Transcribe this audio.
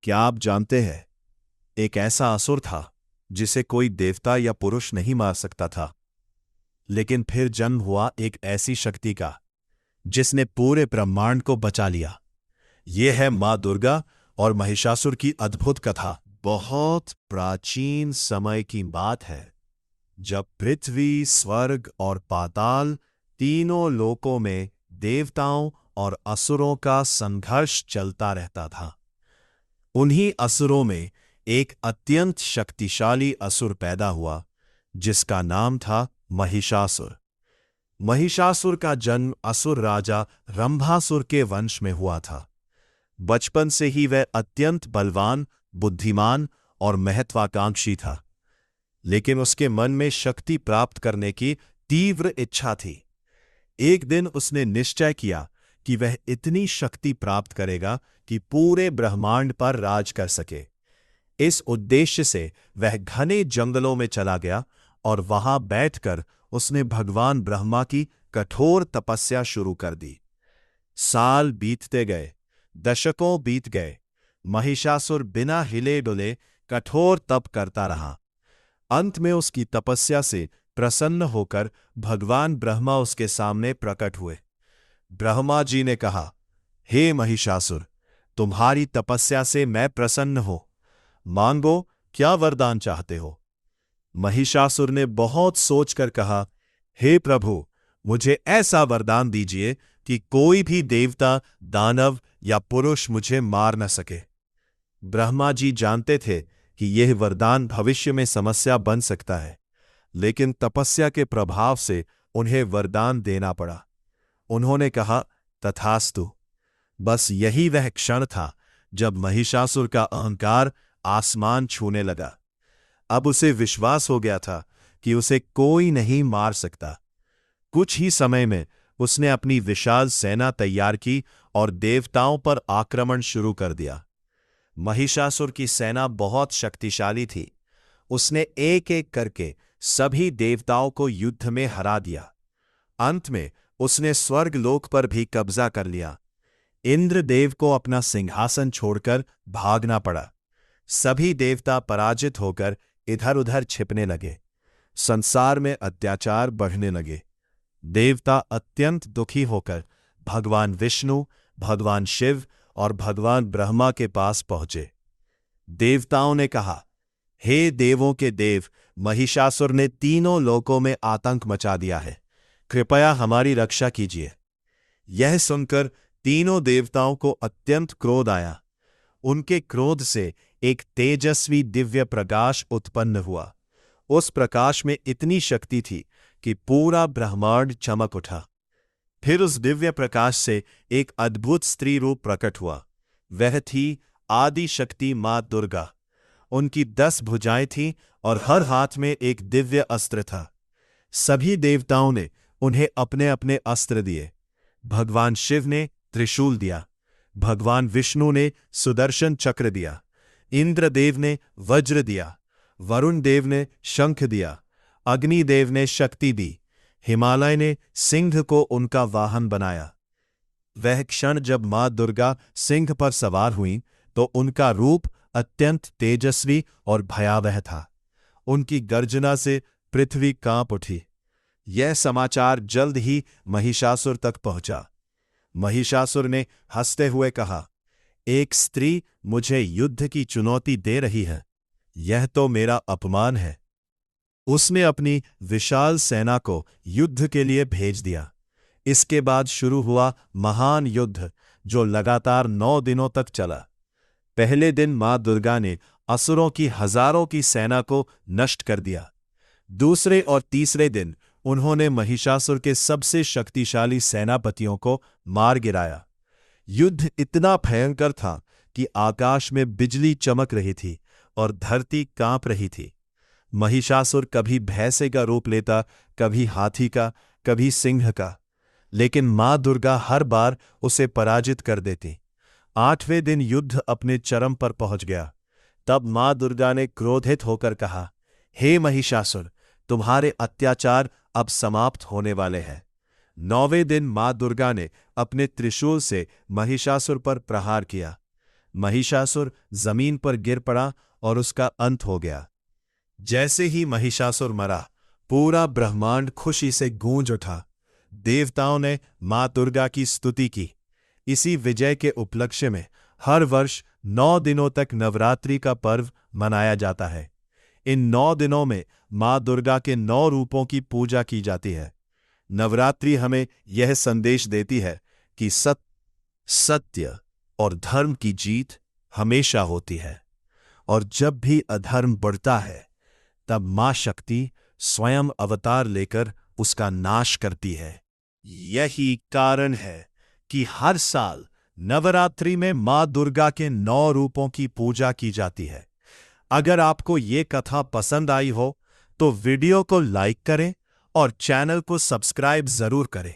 क्या आप जानते हैं, एक ऐसा असुर था जिसे कोई देवता या पुरुष नहीं मार सकता था। लेकिन फिर जन्म हुआ एक ऐसी शक्ति का जिसने पूरे ब्रह्मांड को बचा लिया। यह है मां दुर्गा और महिषासुर की अद्भुत कथा। बहुत प्राचीन समय की बात है, जब पृथ्वी, स्वर्ग और पाताल तीनों लोकों में देवताओं और असुरों का संघर्ष चलता रहता था। उन्हीं असुरों में एक अत्यंत शक्तिशाली असुर पैदा हुआ जिसका नाम था महिषासुर। महिषासुर का जन्म असुर राजा रंभासुर के वंश में हुआ था। बचपन से ही वह अत्यंत बलवान, बुद्धिमान और महत्वाकांक्षी था, लेकिन उसके मन में शक्ति प्राप्त करने की तीव्र इच्छा थी। एक दिन उसने निश्चय किया कि वह इतनी शक्ति प्राप्त करेगा कि पूरे ब्रह्मांड पर राज कर सके। इस उद्देश्य से वह घने जंगलों में चला गया और वहां बैठकर उसने भगवान ब्रह्मा की कठोर तपस्या शुरू कर दी। साल बीतते गए, दशकों बीत गए। महिषासुर बिना हिले डुले कठोर तप करता रहा। अंत में उसकी तपस्या से प्रसन्न होकर भगवान ब्रह्मा उसके सामने प्रकट हुए। ब्रह्मा जी ने कहा, हे महिषासुर, तुम्हारी तपस्या से मैं प्रसन्न हूं। मांगो, क्या वरदान चाहते हो? महिषासुर ने बहुत सोचकर कहा, हे प्रभु, मुझे ऐसा वरदान दीजिए कि कोई भी देवता, दानव या पुरुष मुझे मार न सके। ब्रह्मा जी जानते थे कि यह वरदान भविष्य में समस्या बन सकता है, लेकिन तपस्या के प्रभाव से उन्हें वरदान देना पड़ा। उन्होंने कहा, तथास्तु। बस यही वह क्षण था जब महिषासुर का अहंकार आसमान छूने लगा। अब उसे विश्वास हो गया था कि उसे कोई नहीं मार सकता। कुछ ही समय में उसने अपनी विशाल सेना तैयार की और देवताओं पर आक्रमण शुरू कर दिया। महिषासुर की सेना बहुत शक्तिशाली थी। उसने एक एक करके सभी देवताओं को युद्ध में हरा दिया। अंत में उसने स्वर्गलोक पर भी कब्जा कर लिया। इंद्रदेव को अपना सिंहासन छोड़कर भागना पड़ा। सभी देवता पराजित होकर इधर उधर छिपने लगे। संसार में अत्याचार बढ़ने लगे। देवता अत्यंत दुखी होकर भगवान विष्णु, भगवान शिव और भगवान ब्रह्मा के पास पहुंचे। देवताओं ने कहा, हे देवों के देव, महिषासुर ने तीनों लोकों में आतंक मचा दिया है। कृपया हमारी रक्षा कीजिए। यह सुनकर तीनों देवताओं को अत्यंत क्रोध आया। उनके क्रोध से एक तेजस्वी दिव्य प्रकाश उत्पन्न हुआ। उस प्रकाश में इतनी शक्ति थी कि पूरा ब्रह्मांड चमक उठा। फिर उस दिव्य प्रकाश से एक अद्भुत स्त्री रूप प्रकट हुआ। वह थी आदि शक्ति मां दुर्गा। उनकी 10 भुजाएं थीं और हर हाथ में एक दिव्य अस्त्र था। सभी देवताओं ने उन्हें अपने अपने अस्त्र दिए। भगवान शिव ने त्रिशूल दिया, भगवान विष्णु ने सुदर्शन चक्र दिया, इंद्रदेव ने वज्र दिया, वरुण देव ने शंख दिया, अग्निदेव ने शक्ति दी, हिमालय ने सिंह को उनका वाहन बनाया। वह क्षण जब मां दुर्गा सिंह पर सवार हुईं तो उनका रूप अत्यंत तेजस्वी और भयावह था। उनकी गर्जना से पृथ्वी कांप उठी। यह समाचार जल्द ही महिषासुर तक पहुंचा। महिषासुर ने हंसते हुए कहा, एक स्त्री मुझे युद्ध की चुनौती दे रही है, यह तो मेरा अपमान है। उसने अपनी विशाल सेना को युद्ध के लिए भेज दिया। इसके बाद शुरू हुआ महान युद्ध जो लगातार 9 दिनों तक चला। पहले दिन मां दुर्गा ने असुरों की हजारों की सेना को नष्ट कर दिया। दूसरे और तीसरे दिन उन्होंने महिषासुर के सबसे शक्तिशाली सेनापतियों को मार गिराया। युद्ध इतना भयंकर था कि आकाश में बिजली चमक रही थी और धरती कांप रही थी। महिषासुर कभी भैंसे का रूप लेता, कभी हाथी का, कभी सिंह का, लेकिन मां दुर्गा हर बार उसे पराजित कर देती। 8वें दिन युद्ध अपने चरम पर पहुंच गया। तब मां दुर्गा ने क्रोधित होकर कहा, हे महिषासुर, तुम्हारे अत्याचार अब समाप्त होने वाले हैं। 9वें दिन मां दुर्गा ने अपने त्रिशूल से महिषासुर पर प्रहार किया। महिषासुर जमीन पर गिर पड़ा और उसका अंत हो गया। जैसे ही महिषासुर मरा, पूरा ब्रह्मांड खुशी से गूंज उठा। देवताओं ने मां दुर्गा की स्तुति की। इसी विजय के उपलक्ष्य में हर वर्ष 9 दिनों तक नवरात्रि का पर्व मनाया जाता है। इन 9 दिनों में मां दुर्गा के 9 रूपों की पूजा की जाती है। नवरात्रि हमें यह संदेश देती है कि सत्य और धर्म की जीत हमेशा होती है, और जब भी अधर्म बढ़ता है तब मां शक्ति स्वयं अवतार लेकर उसका नाश करती है। यही कारण है कि हर साल नवरात्रि में मां दुर्गा के 9 रूपों की पूजा की जाती है। अगर आपको ये कथा पसंद आई हो तो वीडियो को लाइक करें और चैनल को सब्सक्राइब जरूर करें।